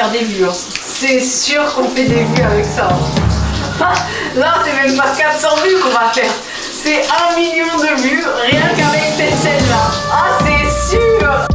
faire des vues. Hein. C'est sûr qu'on fait des vues avec ça. Là, c'est même pas 400 vues qu'on va faire. C'est 1 million de vues rien qu'avec cette scène-là. Ah, c'est sûr.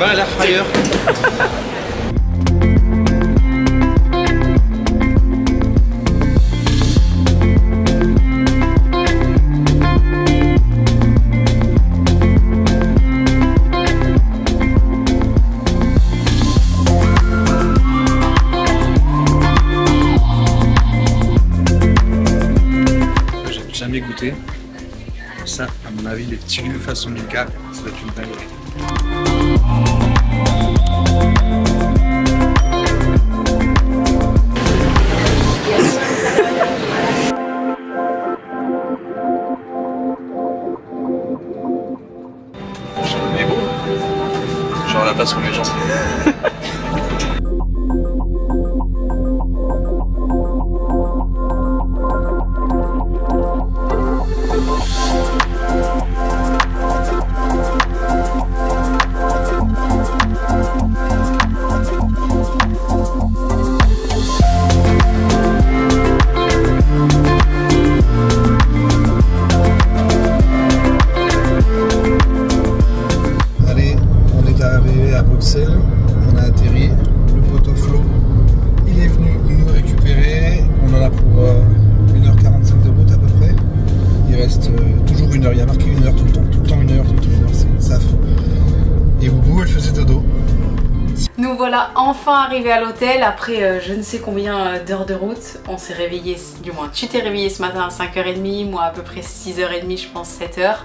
À l'air fryer. J'ai jamais goûté. Ça, à mon avis, les petits lus façon Milka, ça doit être une dinguerie. Mais beau. Genre la place où les gens. On a atterri, le poteau Flo, il est venu nous récupérer, on en a pour 1h45 de route à peu près, il reste toujours 1 heure, il y a marqué 1 heure tout le temps 1 heure, c'est affreux. Et Boubou elle faisait dodo. Nous voilà enfin arrivés à l'hôtel après je ne sais combien d'heures de route. On s'est réveillé, du moins tu t'es réveillé ce matin à 5h30, moi à peu près 6h30 je pense 7h.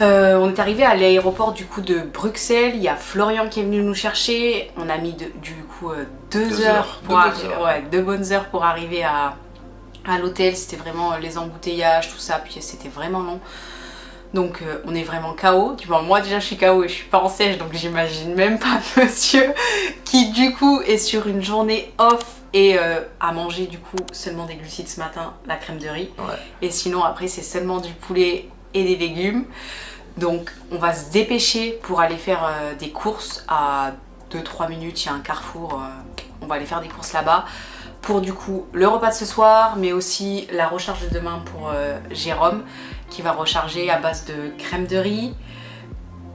On est arrivé à l'aéroport du coup de Bruxelles, il y a Florian qui est venu nous chercher, on a mis du coup 2 heures pour arriver, ouais, 2 bonnes heures pour arriver à l'hôtel, c'était vraiment les embouteillages, tout ça, puis c'était vraiment long. Donc on est vraiment KO, tu vois, moi déjà je suis KO et je suis pas en sèche, donc j'imagine même pas monsieur qui du coup est sur une journée off et a mangé du coup seulement des glucides ce matin, la crème de riz, ouais. Et sinon après c'est seulement du poulet et des légumes. Donc on va se dépêcher pour aller faire des courses à 2-3 minutes, il y a un carrefour, on va aller faire des courses là-bas pour du coup le repas de ce soir, mais aussi la recharge de demain pour Jérôme qui va recharger à base de crème de riz,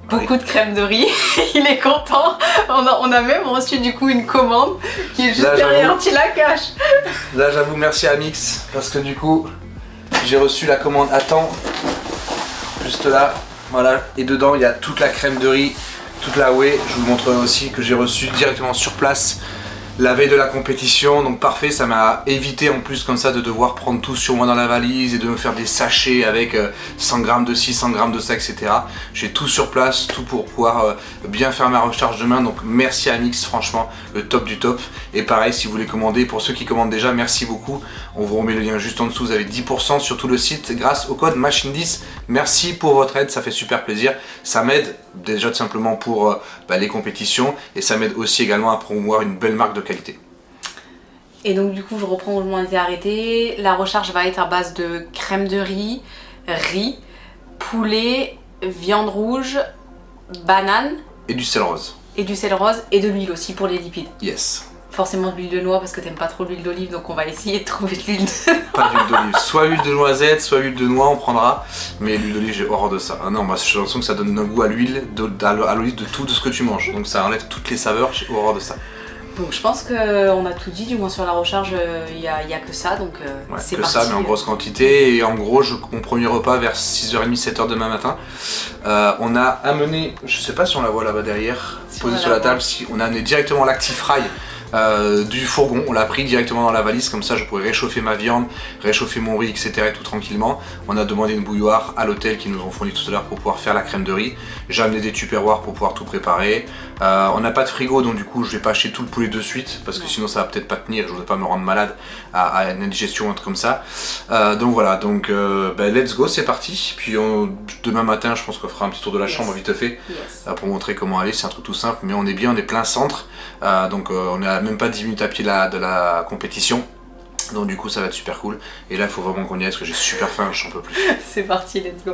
beaucoup de crème de riz, il est content, on a même reçu du coup une commande qui est juste là, derrière, tu la caches. Là j'avoue merci à Mix parce que du coup j'ai reçu la commande à temps, juste là. Voilà, et dedans il y a toute la crème de riz, toute la whey. Je vous montrerai aussi que j'ai reçu directement sur place la veille de la compétition, donc parfait, ça m'a évité en plus comme ça de devoir prendre tout sur moi dans la valise et de me faire des sachets avec 100 grammes de ci, 100 grammes de ça, etc. J'ai tout sur place, tout pour pouvoir bien faire ma recharge demain, donc merci à Mix, franchement, le top du top. Et pareil, si vous voulez commander, pour ceux qui commandent déjà, merci beaucoup. On vous remet le lien juste en dessous, vous avez 10% sur tout le site grâce au code MACHINE10. Merci pour votre aide, ça fait super plaisir. Ça m'aide déjà tout simplement pour les compétitions et ça m'aide aussi également à promouvoir une belle marque de qualité. Et donc du coup je reprends où je m'en étais arrêtée. La recharge va être à base de crème de riz, poulet, viande rouge, banane. Et du sel rose. Et du sel rose et de l'huile aussi pour les lipides. Yes. Forcément de l'huile de noix parce que t'aimes pas trop l'huile d'olive, donc on va essayer de trouver de l'huile de noix. Pas d'huile d'olive, soit huile de noisette, soit huile de noix on prendra, mais l'huile d'olive j'ai horreur de ça. Ah non, moi j'ai l'impression que ça donne un goût à l'huile, à l'olive de tout de ce que tu manges, donc ça enlève toutes les saveurs, j'ai horreur de ça. Donc je pense qu'on a tout dit, du moins sur la recharge, il y a que ça, donc Ouais, c'est que parti. ça, mais en grosse quantité. Et en gros, mon premier repas vers 6h30, 7h demain matin. On a amené, je sais pas si on la voit là-bas derrière, Si posée on sur la la table, si on a amené directement l'Actifry du fourgon, on l'a pris directement dans la valise, comme ça je pourrais réchauffer ma viande, réchauffer mon riz, etc. et tout tranquillement. On a demandé une bouilloire à l'hôtel qui nous ont fourni tout à l'heure pour pouvoir faire la crème de riz. J'ai amené des tupperwares pour pouvoir tout préparer. On n'a pas de frigo, donc du coup je vais pas acheter tout le poulet de suite parce que sinon ça va peut-être pas tenir, je voudrais pas me rendre malade à une indigestion ou un truc comme ça. Donc voilà, donc let's go, c'est parti. Puis demain matin je pense qu'on fera un petit tour de la chambre vite fait pour montrer comment aller. C'est un truc tout simple, mais on est bien, on est plein centre, donc on est à même pas 10 minutes à pied de la compétition. Donc du coup ça va être super cool. Et là il faut vraiment qu'on y aille parce que j'ai super faim, j'en peux plus. C'est parti, let's go.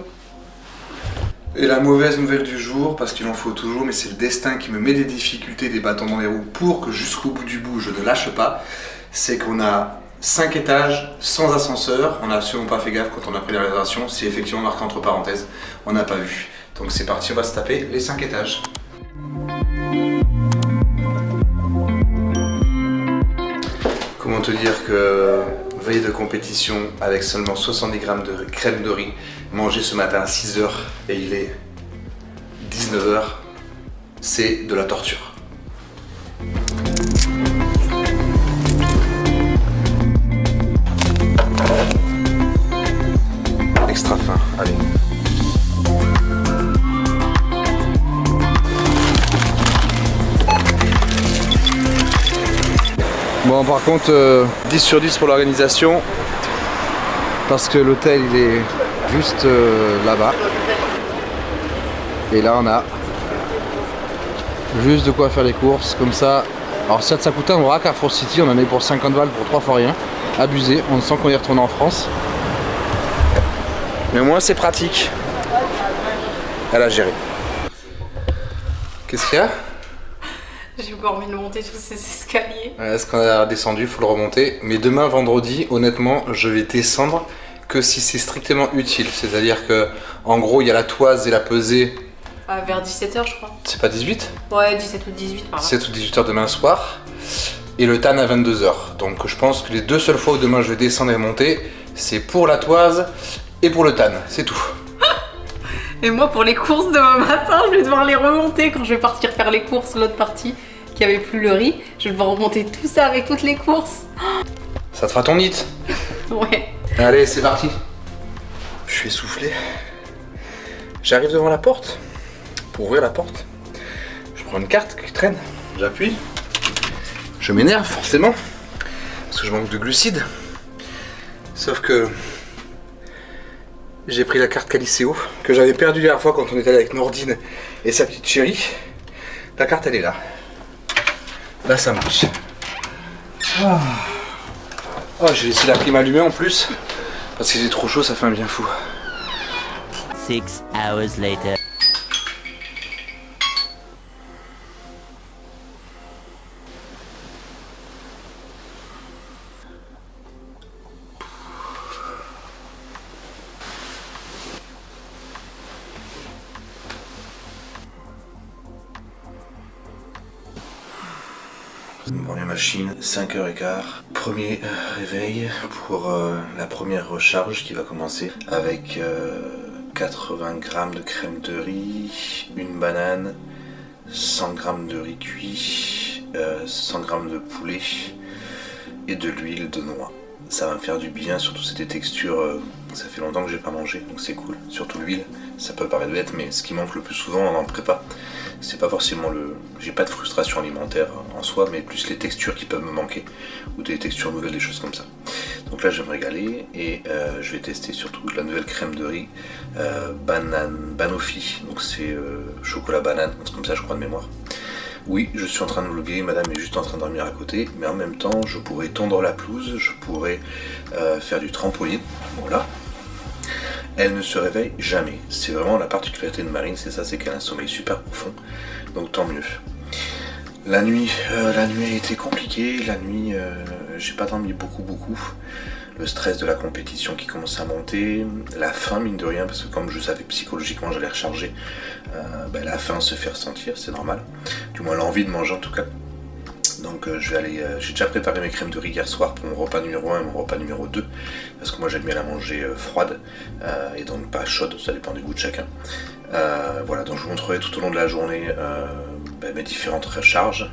Et la mauvaise nouvelle du jour, parce qu'il en faut toujours, mais c'est le destin qui me met des difficultés, des bâtons dans les roues pour que jusqu'au bout du bout je ne lâche pas, c'est qu'on a 5 étages sans ascenseur. On n'a absolument pas fait gaffe quand on a pris la réservation, c'est effectivement marqué entre parenthèses, on n'a pas vu. Donc c'est parti, on va se taper les 5 étages. Comment te dire que veille de compétition avec seulement 70 grammes de crème de riz, mangé ce matin à 6h et il est 19h, c'est de la torture. Extra fin, allez. Bon, par contre, 10 sur 10 pour l'organisation, parce que l'hôtel il est juste là-bas. Et là on a juste de quoi faire les courses, comme ça. Alors ça coûte un bras, Carrefour City, on en est pour 50 balles pour 3 fois rien. Abusé, on sent qu'on est retourné en France. Mais au moins c'est pratique. Elle a géré. Qu'est-ce qu'il y a ? J'ai encore envie de monter tous ces escaliers. Ouais, ce qu'on a descendu, il faut le remonter. Mais demain, vendredi, honnêtement, je vais descendre que si c'est strictement utile. C'est-à-dire que, en gros, il y a la toise et la pesée. Vers 17h, je crois. C'est pas 18 ? Ouais, 17 ou 18, par là. 17 ou 18h demain soir. Et le TAN à 22h. Donc je pense que les deux seules fois où demain je vais descendre et monter, c'est pour la toise et pour le TAN. C'est tout. Et moi, pour les courses demain matin, je vais devoir les remonter quand je vais partir faire les courses, l'autre partie qui avait plus le riz. Je vais devoir remonter tout ça avec toutes les courses. Ça te fera ton nid. Ouais. Allez, c'est parti. Je suis essoufflé. J'arrive devant la porte. Pour ouvrir la porte, je prends une carte qui traîne. J'appuie. Je m'énerve forcément. Parce que je manque de glucides. Sauf que j'ai pris la carte Caliceo que j'avais perdue la dernière fois quand on était allé avec Nordine et sa petite chérie. La carte elle est là. Là ça marche. Oh, j'ai laissé la clim allumée en plus. Parce qu'il est trop chaud, ça fait un bien fou. 6 hours later. Première machine, 5h15. Premier réveil pour la première recharge qui va commencer avec 80 grammes de crème de riz, une banane, 100 grammes de riz cuit, 100 grammes de poulet et de l'huile de noix. Ça va me faire du bien, surtout c'est des textures, ça fait longtemps que j'ai pas mangé, donc c'est cool. Surtout l'huile, ça peut paraître bête, mais ce qui manque le plus souvent en prépa, c'est pas forcément j'ai pas de frustration alimentaire en soi, mais plus les textures qui peuvent me manquer, ou des textures nouvelles, des choses comme ça. Donc là je vais me régaler, et je vais tester surtout la nouvelle crème de riz, Banoffee, donc c'est chocolat banane, comme ça je crois de mémoire. Oui, je suis en train de vlogger, madame est juste en train de dormir à côté, mais en même temps, je pourrais tondre la pelouse, je pourrais faire du trampoline, voilà. Elle ne se réveille jamais, c'est vraiment la particularité de Marine, c'est ça, c'est qu'elle a un sommeil super profond, donc tant mieux. La nuit a été compliquée, la nuit, j'ai pas dormi beaucoup. Le stress de la compétition qui commence à monter, la faim mine de rien, parce que comme je savais psychologiquement j'allais recharger, la faim se fait ressentir, c'est normal, du moins l'envie de manger en tout cas. Donc je vais aller, j'ai déjà préparé mes crèmes de riz hier soir pour mon repas numéro 1 et mon repas numéro 2, parce que moi j'aime bien la manger froide, et donc pas chaude, ça dépend du goût de chacun. Voilà, donc je vous montrerai tout au long de la journée mes différentes recharges.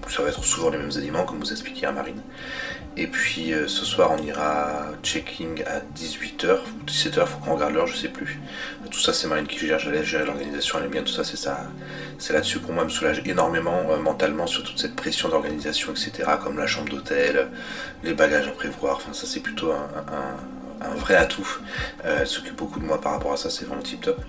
Ça va être souvent les mêmes aliments comme vous expliquiez à Marine. Et puis ce soir on ira checking à 18h ou 17h, faut qu'on regarde l'heure, je sais plus. Tout ça c'est Marine qui gère, j'allais gérer l'organisation, elle aime bien tout ça, c'est ça. C'est là-dessus pour moi, me soulage énormément mentalement sur toute cette pression d'organisation, etc. Comme la chambre d'hôtel, les bagages à prévoir, enfin ça c'est plutôt un vrai atout. Elle s'occupe beaucoup de moi par rapport à ça, c'est vraiment tip top.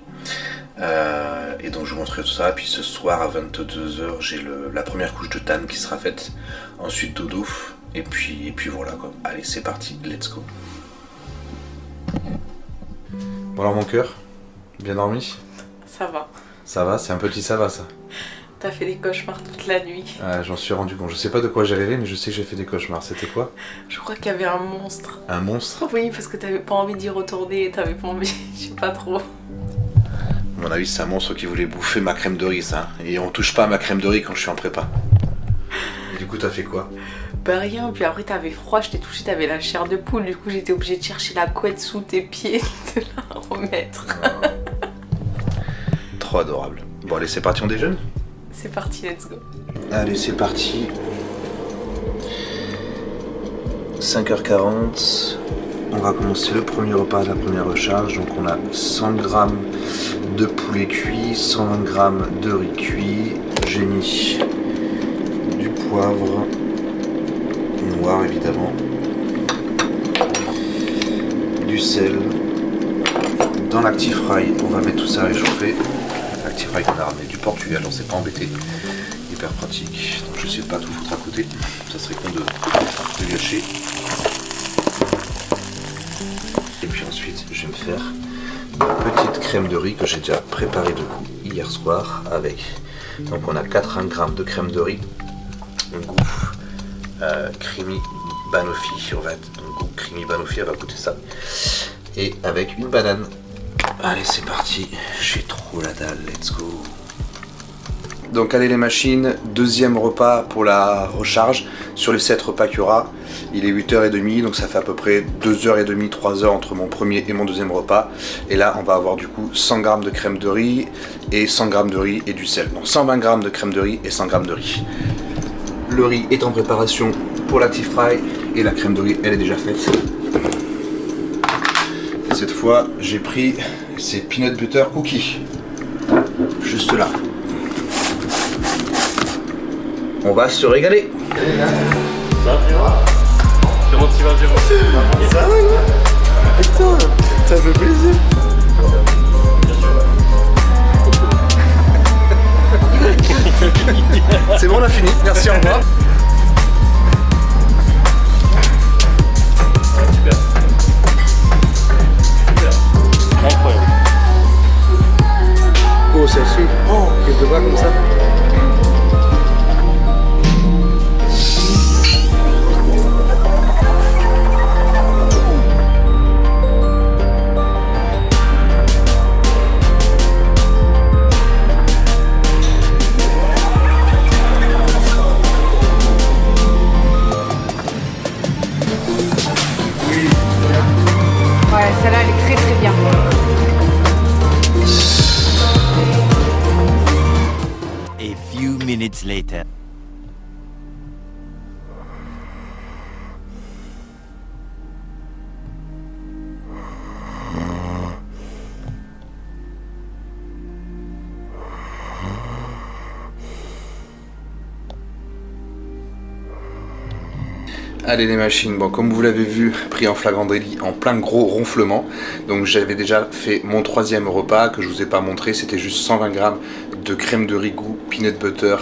Et donc je vous montrerai tout ça, puis ce soir à 22h j'ai la première couche de Tan qui sera faite, ensuite dodo, et puis voilà quoi. Allez c'est parti, let's go. Bon alors mon cœur, bien dormi? Ça va. Ça va, c'est un petit ça va ça. T'as fait des cauchemars toute la nuit. J'en suis rendu compte, je sais pas de quoi j'allais rêver mais je sais que j'ai fait des cauchemars, c'était quoi? Je crois qu'il y avait un monstre. Un monstre? Oui, parce que t'avais pas envie d'y retourner, t'avais pas envie, je sais pas trop. À mon avis c'est un monstre qui voulait bouffer ma crème de riz ça, et on touche pas à ma crème de riz quand je suis en prépa. Et du coup t'as fait quoi? Bah rien, puis après t'avais froid, je t'ai touché, t'avais la chair de poule, du coup j'étais obligée de chercher la couette sous tes pieds, de la remettre. Trop adorable. Bon allez c'est parti, on déjeune? C'est parti, let's go. Allez c'est parti. 5h40. On va commencer le premier repas, la première recharge. Donc on a 100 g de poulet cuit, 120 g de riz cuit. J'ai mis du poivre noir évidemment, du sel. Dans l'Actifry, on va mettre tout ça à réchauffer. L'Actifry qu'on a ramené du Portugal, on s'est pas embêté. Hyper pratique. Donc je sais pas tout foutre à côté. Ça serait con de gâcher. Et puis ensuite, je vais me faire une petite crème de riz que j'ai déjà préparée de coup hier soir avec. Donc on a 80 g de crème de riz, un goût creamy banoffee, on va goûter ça, et avec une banane. Allez c'est parti, j'ai trop la dalle, let's go. Donc allez les machines, deuxième repas pour la recharge sur les 7 repas qu'il y aura. Il est 8h30, donc ça fait à peu près 2h30, 3h entre mon premier et mon deuxième repas. Et là on va avoir du coup 100 g de crème de riz et 100 g de riz et du sel. Donc 120 g de crème de riz et 100 g de riz. Le riz est en préparation pour l'Actifry et la crème de riz elle est déjà faite. Et cette fois j'ai pris ces peanut butter cookies. Juste là. On va se régaler. Ça va? Comment tu vas, Jérôme? Ça va, putain, ça fait plaisir. C'est bon, on a fini. Merci, au revoir. Super. Incroyable. Oh, c'est sûr. Oh, quelques bras comme ça. Ouais, celle-là elle est très très bien. A few minutes later. Allez les machines, bon comme vous l'avez vu, pris en flagrant délit, en plein gros ronflement. Donc j'avais déjà fait mon troisième repas que je vous ai pas montré, c'était juste 120 g de crème de riz goût peanut butter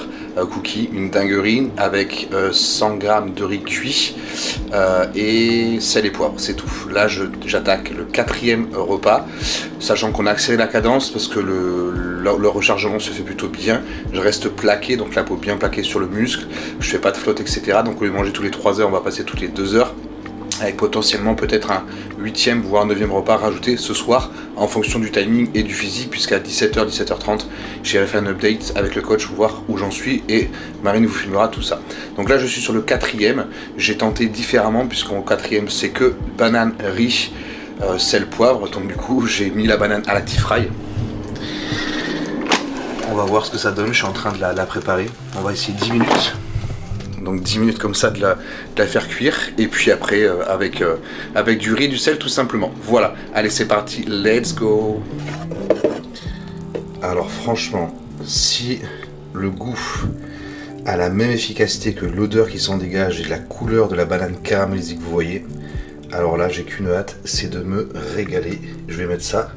cookie, une dinguerie avec 100 g de riz cuit et sel et poivre, c'est tout. Là j'attaque le quatrième repas, sachant qu'on a accéléré la cadence parce que le rechargement se fait plutôt bien. Je reste plaqué, donc la peau bien plaquée sur le muscle, je fais pas de flotte etc. Donc au lieu de manger tous les 3 heures, on va passer toutes les 2 heures. avec potentiellement peut-être un 8e voire 9e repas rajouté ce soir en fonction du timing et du physique, puisqu'à 17h, 17h30 j'irai faire un update avec le coach pour voir où j'en suis et Marine vous filmera tout ça. Donc là je suis sur le 4e, j'ai tenté différemment puisqu'en 4e c'est que banane, riz, sel, poivre, donc du coup j'ai mis la banane à la deep fry. On va voir ce que ça donne, je suis en train de la préparer, on va essayer 10 minutes. Donc 10 minutes comme ça de la faire cuire et puis après avec du riz, du sel tout simplement. Voilà, allez c'est parti, let's go. Alors franchement, si le goût a la même efficacité que l'odeur qui s'en dégage et la couleur de la banane caramélisée que vous voyez, alors là j'ai qu'une hâte, c'est de me régaler. Je vais mettre ça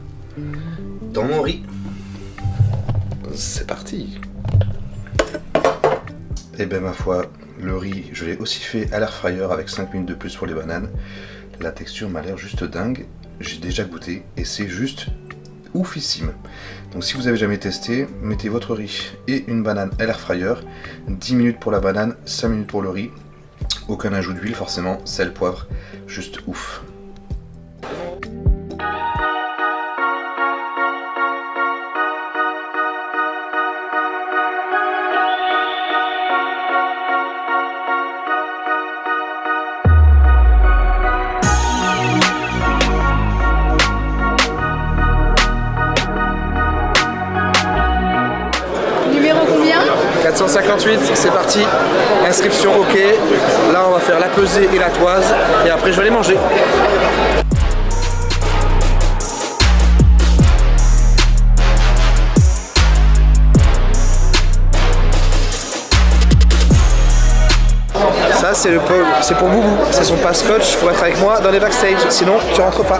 dans mon riz. C'est parti. Et ben ma foi, le riz, je l'ai aussi fait à l'air fryer avec 5 minutes de plus pour les bananes. La texture m'a l'air juste dingue. J'ai déjà goûté et c'est juste oufissime. Donc si vous avez jamais testé, mettez votre riz et une banane à l'air fryer. 10 minutes pour la banane, 5 minutes pour le riz. Aucun ajout d'huile forcément, sel, poivre, juste ouf. Numéro combien? 458, c'est parti. Inscription ok. Là on va faire la pesée et la toise et après je vais aller manger. Ça c'est pour Boubou, c'est son passe coach pour être avec moi dans les backstage, sinon tu rentres pas.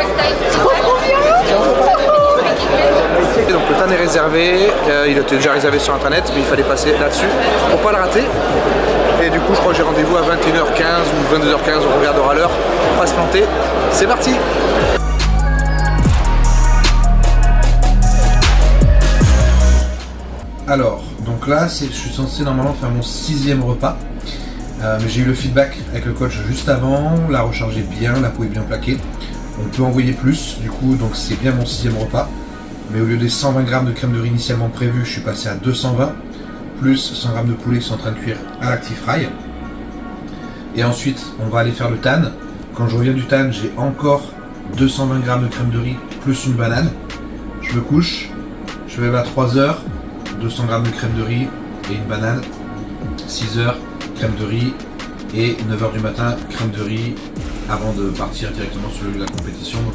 Et donc le tan est réservé, il était déjà réservé sur internet mais il fallait passer là-dessus pour pas le rater. Et du coup je crois que j'ai rendez-vous à 21h15 ou 22h15, on regardera l'heure, pas se planter. C'est parti. Alors, donc là je suis censé normalement faire mon 6e repas. Mais j'ai eu le feedback avec le coach juste avant, la recharge est bien, la peau est bien plaquée. On peut envoyer plus, du coup, donc c'est bien mon 6e repas. Mais au lieu des 120 g de crème de riz initialement prévu, je suis passé à 220, plus 100 g de poulet qui sont en train de cuire à l'active fry. Et ensuite, on va aller faire le tan. Quand je reviens du tan, j'ai encore 220 g de crème de riz, plus une banane. Je me couche, je me lève à 3h, 200 g de crème de riz et une banane. 6h, crème de riz et 9h du matin, crème de riz avant de partir directement sur la compétition. Donc,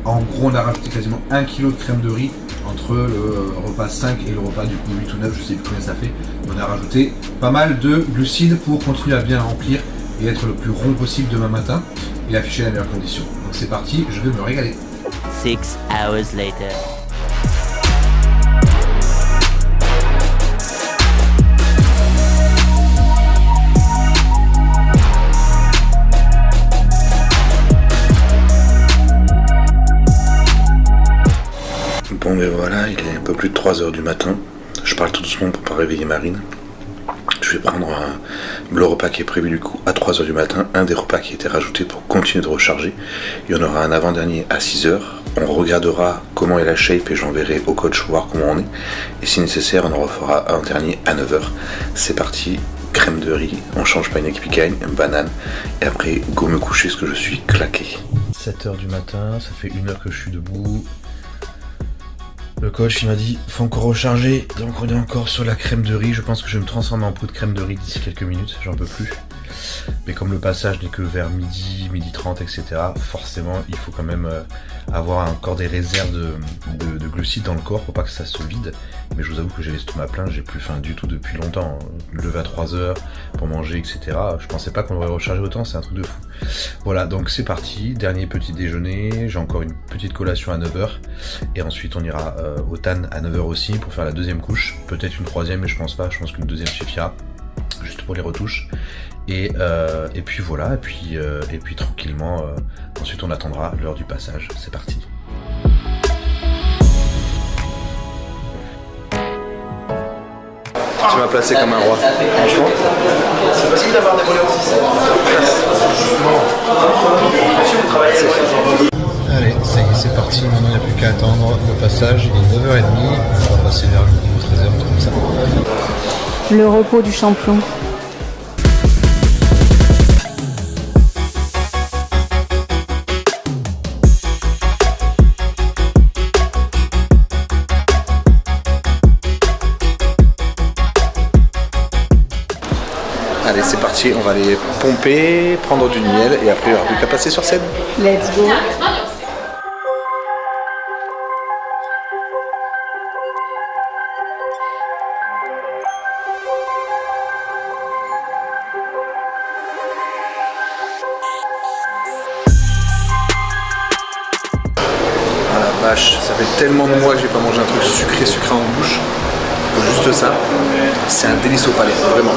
en gros, on a rajouté quasiment 1 kg de crème de riz entre le repas 5 et le repas du coup 8 ou 9, je sais plus combien ça fait. On a rajouté pas mal de glucides pour continuer à bien remplir et être le plus rond possible demain matin et afficher la meilleure condition. Donc c'est parti, je vais me régaler. 6 hours later. Bon mais voilà, il est un peu plus de 3h du matin. Je parle tout doucement pour pas réveiller Marine. Je vais prendre le repas qui est prévu du coup à 3h du matin, un des repas qui a été rajouté pour continuer de recharger. Il y en aura un avant-dernier à 6h. On regardera comment est la shape et j'enverrai au coach voir comment on est. Et si nécessaire, on en refera un dernier à 9h. C'est parti, crème de riz, on change pas une équipe picagne, une banane. Et après, go me coucher parce que je suis claqué. 7h du matin, ça fait 1 heure que je suis debout. Le coach il m'a dit faut encore recharger, donc on est encore sur la crème de riz. Je pense que je vais me transformer en pot de crème de riz d'ici quelques minutes, j'en peux plus. Mais comme le passage n'est que vers midi, midi 30, etc., forcément il faut quand même avoir encore des réserves de glucides dans le corps pour pas que ça se vide. Mais je vous avoue que j'ai l'estomac plein, j'ai plus faim du tout depuis longtemps. Me lever à 3h pour manger, etc. Je pensais pas qu'on aurait rechargé autant, c'est un truc de fou. Voilà, donc c'est parti, dernier petit déjeuner, j'ai encore une petite collation à 9h. Et ensuite on ira au tan à 9h aussi pour faire la deuxième couche. Peut-être une troisième, mais je pense pas, je pense qu'une deuxième suffira. Juste pour les retouches. Et puis voilà, et puis tranquillement, ensuite on attendra l'heure du passage. C'est parti. Tu m'as placé comme un roi. Franchement, c'est possible d'avoir des volets aussi, ça. ici, maintenant il n'y a plus qu'à attendre le passage, il est 9h30, on va passer vers midi ou 13h, comme ça. Le repos du champion. Allez, c'est parti, on va aller pomper, prendre du miel et après il n'y aura plus qu'à passer sur scène. Let's go. Ah la vache, ça fait tellement de mois que j'ai pas mangé un truc sucré en bouche. Juste ça, c'est un délice au palais, vraiment.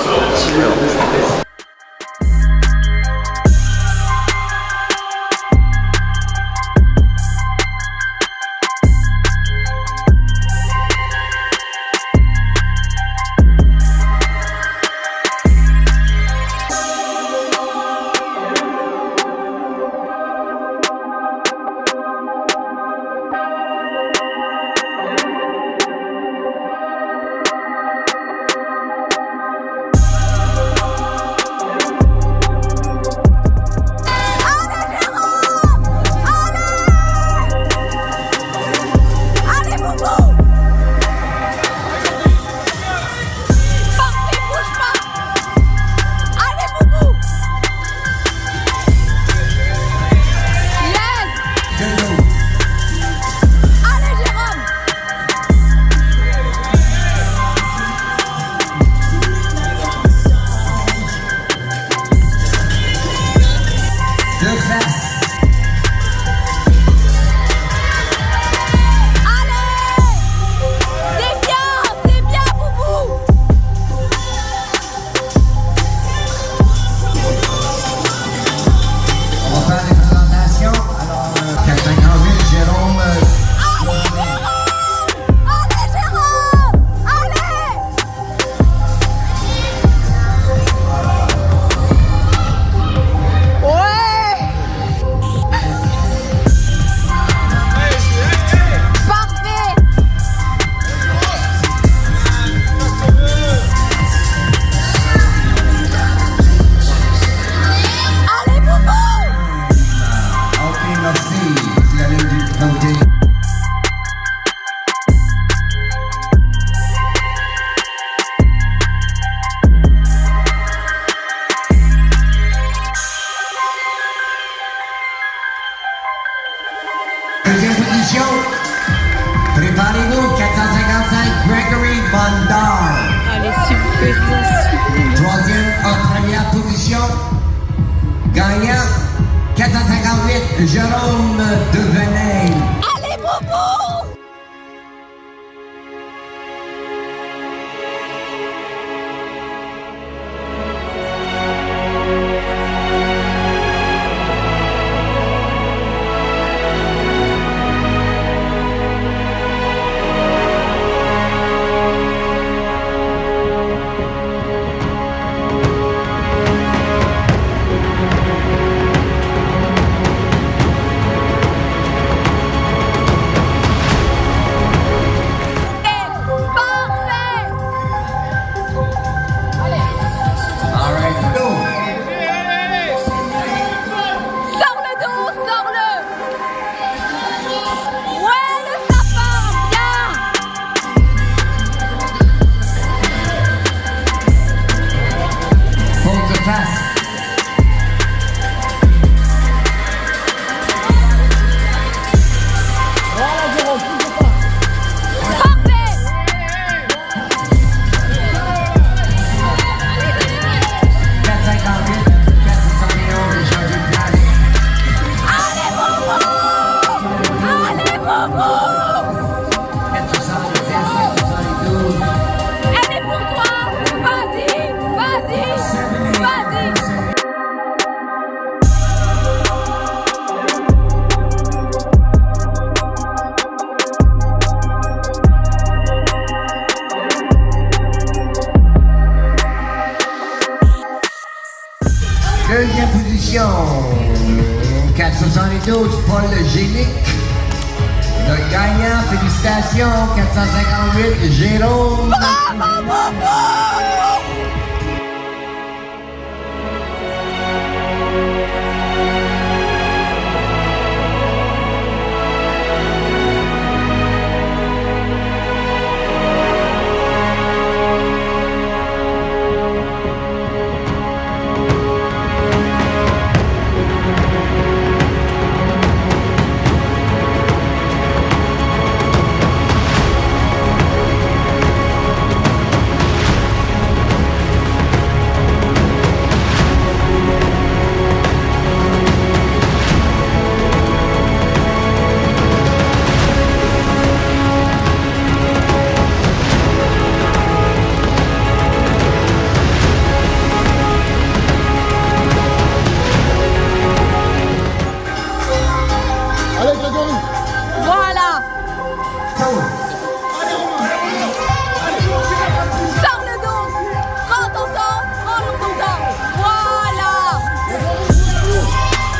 Deuxième position, préparez-vous, 455, Gregory Bondar. Allez, super. Troisième, en première position, gagnant, 458, Jérôme Devenay. Allez, Bobo! Deuxième position, 472, Paul Gélic. Le gagnant, félicitations, 458, Jérôme. Voilà. Sors le dos. Prends ton temps. Prends ton temps. Voilà.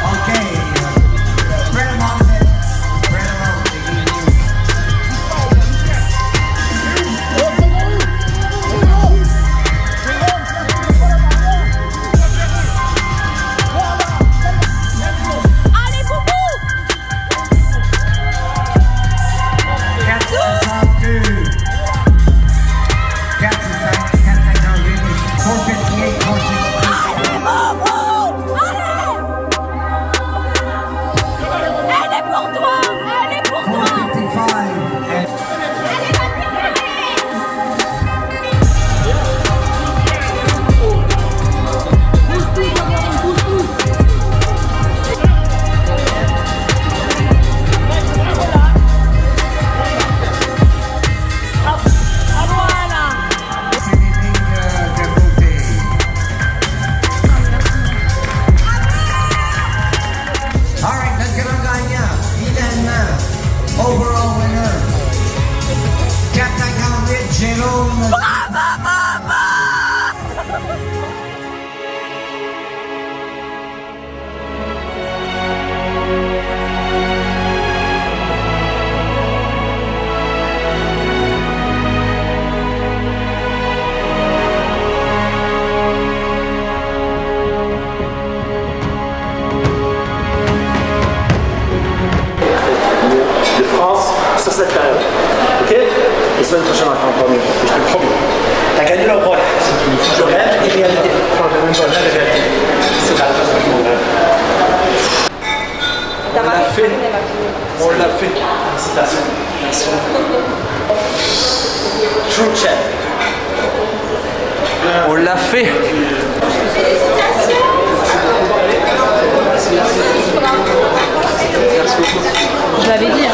OK. Spread them out there. Spread them out. Allez, Boubou. 462. 458. 458. 458. Allez, Boubou. Allez. Elle est pour toi. Elle est pour toi. 455. C'est des lignes de beauté. All right, let's get un gagnant. Finalement, overall winner. 458, Jérôme. De France sur cette période. Ok? Et semaine prochaine, on va faire encore mieux. Je te le promets. T'as gagné le rôle. Je rêve et réalité. Enfin, je rêve et réalité. C'est la chose que je m'en rêve. On l'a fait. On l'a fait. Félicitations. Merci. True champ. On l'a fait. Je l'avais dit.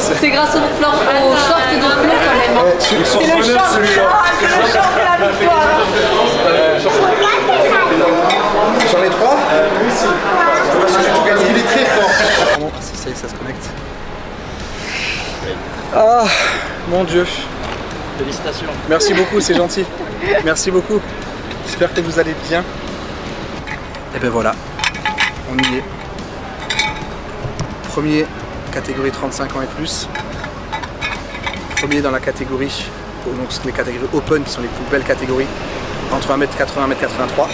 C'est grâce au short de Flo quand même. C'est le short. C'est le short de la victoire. J'en ai 3. Parce que j'ai tout gagné. Il est très fort. Ça y est, ça se connecte. Ah, mon Dieu. Félicitations. Merci beaucoup, c'est gentil. Merci beaucoup. J'espère que vous allez bien. Et ben voilà, on y est. Premier, catégorie 35 ans et plus. Premier dans la catégorie, donc les catégories open qui sont les plus belles catégories, entre 1m80 et 1m83.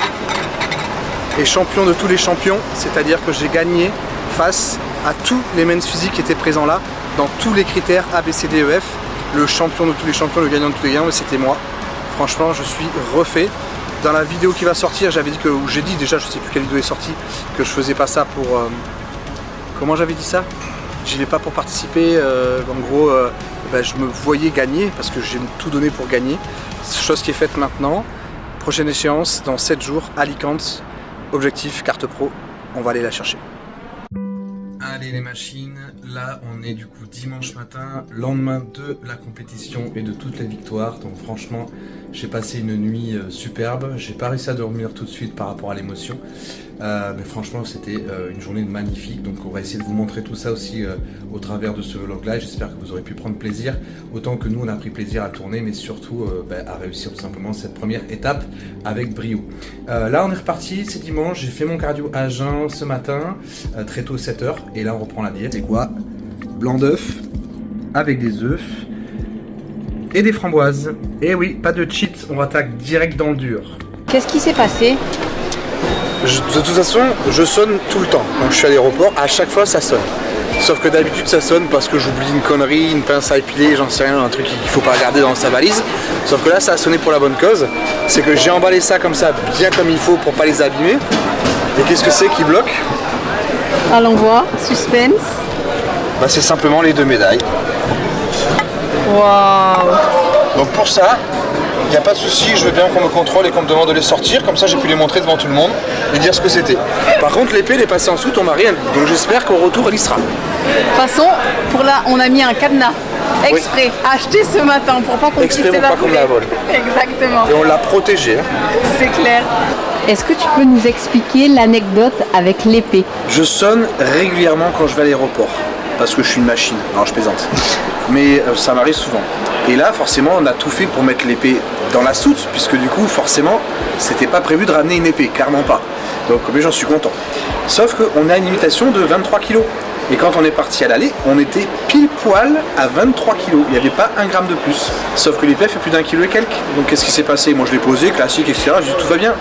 Et champion de tous les champions, c'est-à-dire que j'ai gagné face à tous les men's physiques qui étaient présents là, dans tous les critères A, B, C, D, E, F. Le champion de tous les champions, le gagnant de tous les gagnants, c'était moi. Franchement, je suis refait. Dans la vidéo qui va sortir, j'avais dit que, ou j'ai dit déjà, je sais plus quelle vidéo est sortie, que je faisais pas ça pour... comment j'avais dit ça? J'y vais pas pour participer, en gros, je me voyais gagner, parce que j'ai tout donné pour gagner. Chose qui est faite maintenant. Prochaine échéance, dans 7 jours, Alicante, objectif, carte pro, on va aller la chercher. Allez les machines, là on est du coup dimanche matin, lendemain de la compétition et de toutes les victoires, donc franchement J'ai passé une nuit superbe. J'ai pas réussi à dormir tout de suite par rapport à l'émotion. Mais franchement, c'était une journée magnifique. Donc on va essayer de vous montrer tout ça aussi au travers de ce vlog-là. J'espère que vous aurez pu prendre plaisir. Autant que nous, on a pris plaisir à tourner, mais surtout à réussir tout simplement cette première étape avec brio. Là, on est reparti. C'est dimanche. J'ai fait mon cardio à jeun ce matin, très tôt, 7h. Et là, on reprend la diète. C'est quoi? Blanc d'œuf avec des œufs et des framboises. Et oui, pas de cheat, on attaque direct dans le dur. Qu'est-ce qui s'est passé? De toute façon, je sonne tout le temps. Quand je suis à l'aéroport, à chaque fois ça sonne. Sauf que d'habitude ça sonne parce que j'oublie une connerie, une pince à épiler, j'en sais rien, un truc qu'il faut pas regarder dans sa valise. Sauf que là ça a sonné pour la bonne cause. C'est que j'ai emballé ça comme ça, bien comme il faut pour pas les abîmer. Et qu'est-ce que c'est qui bloque? À l'envoi, suspense. Bah c'est simplement les 2 médailles. Waouh! Donc pour ça, il n'y a pas de souci, je veux bien qu'on me contrôle et qu'on me demande de les sortir, comme ça j'ai pu les montrer devant tout le monde et dire ce que c'était. Par contre l'épée elle est passée en soute, on m'a rien dit, donc j'espère qu'au retour elle y sera. De toute façon, pour là, on a mis un cadenas exprès, acheté ce matin pour pas qu'on puisse Exprès pour pas qu'on me la vole. Exactement. Et on l'a protégée. C'est clair. Est-ce que tu peux nous expliquer l'anecdote avec l'épée? Je sonne régulièrement quand je vais à l'aéroport, parce que je suis une machine, alors je plaisante. Mais ça m'arrive souvent. Et là, forcément, on a tout fait pour mettre l'épée dans la soute, puisque du coup, forcément, c'était pas prévu de ramener une épée, clairement pas. Donc, mais j'en suis content. Sauf qu'on a une limitation de 23 kg. Et quand on est parti à l'aller, on était pile poil à 23 kg. Il n'y avait pas 1 gramme de plus. Sauf que l'épée fait plus d'1 kg et quelques. Donc, qu'est-ce qui s'est passé? Moi, je l'ai posé, classique, etc. Je dis tout va bien.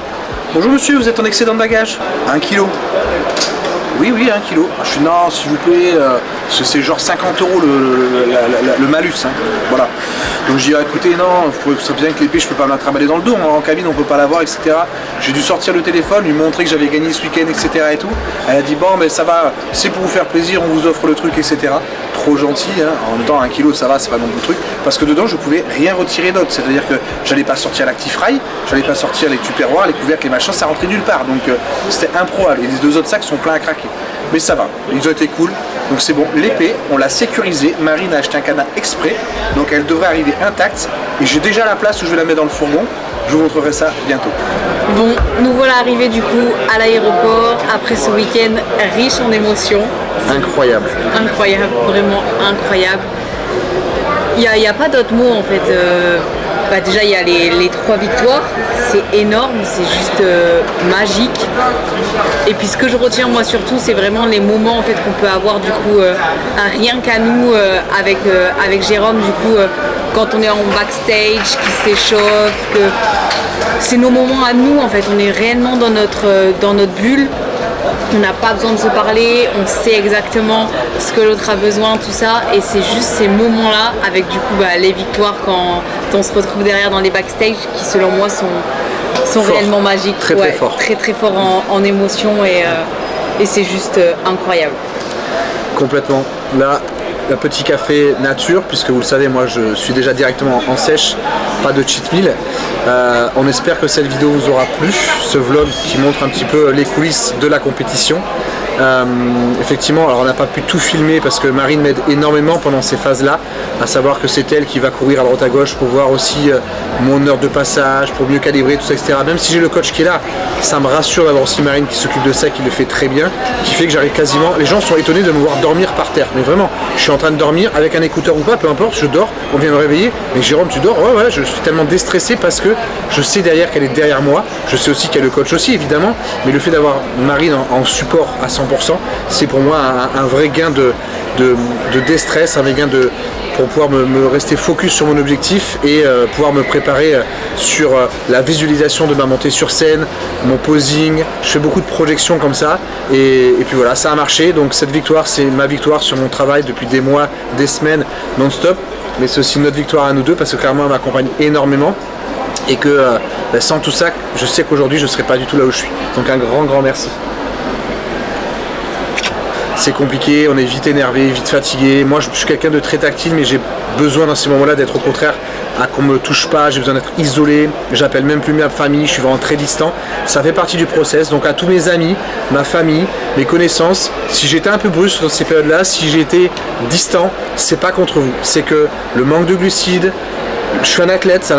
Bonjour monsieur, vous êtes en excédent de bagages? 1 kg. Oui, 1 kg. Je suis non, s'il vous plaît, c'est genre 50 € le malus. Hein. Voilà. Donc j'ai dit, écoutez, non, vous savez bien que l'épée, je peux pas me la trimballer dans le dos. En cabine, on peut pas l'avoir, etc. J'ai dû sortir le téléphone, lui montrer que j'avais gagné ce week-end, etc. Et tout. Elle a dit, bon, mais ça va, c'est pour vous faire plaisir, on vous offre le truc, etc. Trop gentil. Hein. En même temps, 1 kg, ça va, c'est pas non plus le truc. Parce que dedans, je pouvais rien retirer d'autre. C'est-à-dire que j'allais pas sortir l'Actifrail, j'allais pas sortir les tupperwares, les couvercles, les machins, ça rentrait nulle part. Donc c'était improbable. Et les 2 autres sacs sont pleins à craquer. Mais ça va, ils ont été cool, donc c'est bon. L'épée, on l'a sécurisée, Marine a acheté un cadenas exprès, donc elle devrait arriver intacte. Et j'ai déjà la place où je vais la mettre dans le fourgon, je vous montrerai ça bientôt. Bon, nous voilà arrivés du coup à l'aéroport, après ce week-end riche en émotions. Incroyable. Incroyable, vraiment incroyable. Il n'y a pas d'autre mot en fait. Déjà il y a les 3 victoires, c'est énorme, c'est juste magique. Et puis ce que je retiens moi surtout, c'est vraiment les moments en fait qu'on peut avoir du coup rien qu'à nous avec Jérôme du coup quand on est en backstage, qui s'échauffe, que c'est nos moments à nous en fait, on est réellement dans notre bulle. On n'a pas besoin de se parler, on sait exactement ce que l'autre a besoin, tout ça. Et c'est juste ces moments-là, avec du coup les victoires quand on se retrouve derrière dans les backstage, qui selon moi sont réellement magiques. Très très fort. Très très fort en émotion et c'est juste incroyable. Complètement. Là, un petit café nature, puisque vous le savez, moi je suis déjà directement en sèche, pas de cheat meal. On espère que cette vidéo vous aura plu, ce vlog qui montre un petit peu les coulisses de la compétition. Effectivement, alors on n'a pas pu tout filmer parce que Marine m'aide énormément pendant ces phases-là, à savoir que c'est elle qui va courir à droite à gauche pour voir aussi mon heure de passage, pour mieux calibrer tout ça, etc. Même si j'ai le coach qui est là, ça me rassure d'avoir aussi Marine qui s'occupe de ça, qui le fait très bien, qui fait que j'arrive quasiment... Les gens sont étonnés de me voir dormir par terre, mais vraiment, je suis en train de dormir avec un écouteur ou pas, peu importe, je dors, on vient me réveiller, mais Jérôme tu dors? Ouais, je suis tellement déstressé parce que je sais derrière qu'elle est derrière moi, je sais aussi qu'il y a le coach aussi évidemment, mais le fait d'avoir Marine en support à 100%, c'est pour moi un vrai gain de déstress, un vrai gain pour pouvoir me rester focus sur mon objectif et pouvoir me préparer sur la visualisation de ma montée sur scène, mon posing. Je fais beaucoup de projections comme ça et puis voilà, ça a marché. Donc cette victoire, c'est ma victoire sur mon travail depuis des mois, des semaines non-stop, mais c'est aussi notre victoire à nous deux parce que clairement elle m'accompagne énormément et que sans tout ça, je sais qu'aujourd'hui je ne serais pas du tout là où je suis. Donc un grand merci. C'est compliqué, on est vite énervé, vite fatigué. Moi je suis quelqu'un de très tactile, mais j'ai besoin dans ces moments-là d'être au contraire à qu'on me touche pas, j'ai besoin d'être isolé, j'appelle même plus ma famille, je suis vraiment très distant. Ça fait partie du process, donc à tous mes amis, ma famille, mes connaissances, si j'étais un peu brusque dans ces périodes-là, si j'étais distant, c'est pas contre vous. C'est que le manque de glucides, je suis un athlète,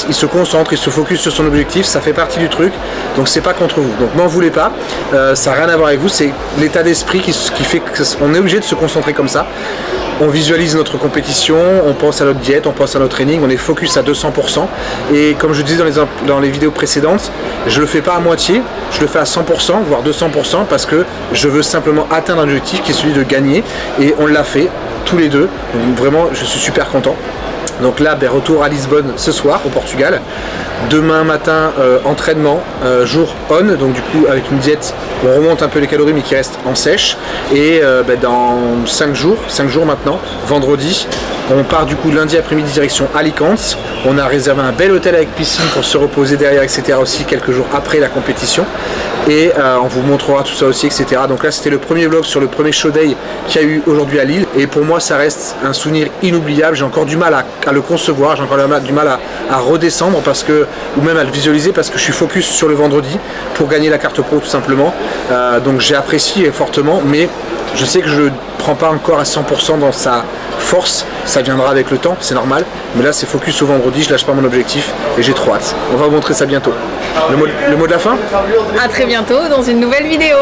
il se concentre, il se focus sur son objectif, ça fait partie du truc, donc c'est pas contre vous. Donc m'en voulez pas, ça n'a rien à voir avec vous, c'est l'état d'esprit qui fait qu'on est obligé de se concentrer comme ça. On visualise notre compétition, on pense à notre diète, on pense à notre training, on est focus à 200%. Et comme je disais dans les vidéos précédentes, je le fais pas à moitié, je le fais à 100%, voire 200%, parce que je veux simplement atteindre un objectif qui est celui de gagner. Et on l'a fait tous les deux, donc vraiment je suis super content. Donc là, retour à Lisbonne ce soir au Portugal. Demain matin, entraînement, jour on, donc du coup avec une diète, on remonte un peu les calories mais qui reste en sèche. Et dans 5 jours maintenant, vendredi, on part du coup lundi après-midi direction Alicante. On a réservé un bel hôtel avec piscine pour se reposer derrière, etc. aussi quelques jours après la compétition. Et on vous montrera tout ça aussi, etc. Donc là, c'était le premier vlog sur le premier show day qu'il y a eu aujourd'hui à Lille. Et pour moi, ça reste un souvenir inoubliable. J'ai encore du mal à le concevoir, j'ai encore du mal à redescendre parce que, ou même à le visualiser parce que je suis focus sur le vendredi pour gagner la carte pro tout simplement. Donc j'ai apprécié fortement, mais je sais que je ne prends pas encore à 100% dans sa force, ça viendra avec le temps, c'est normal, mais là c'est focus au vendredi, je lâche pas mon objectif et j'ai trop hâte. On va vous montrer ça bientôt. Le mot de la fin ? À très bientôt dans une nouvelle vidéo.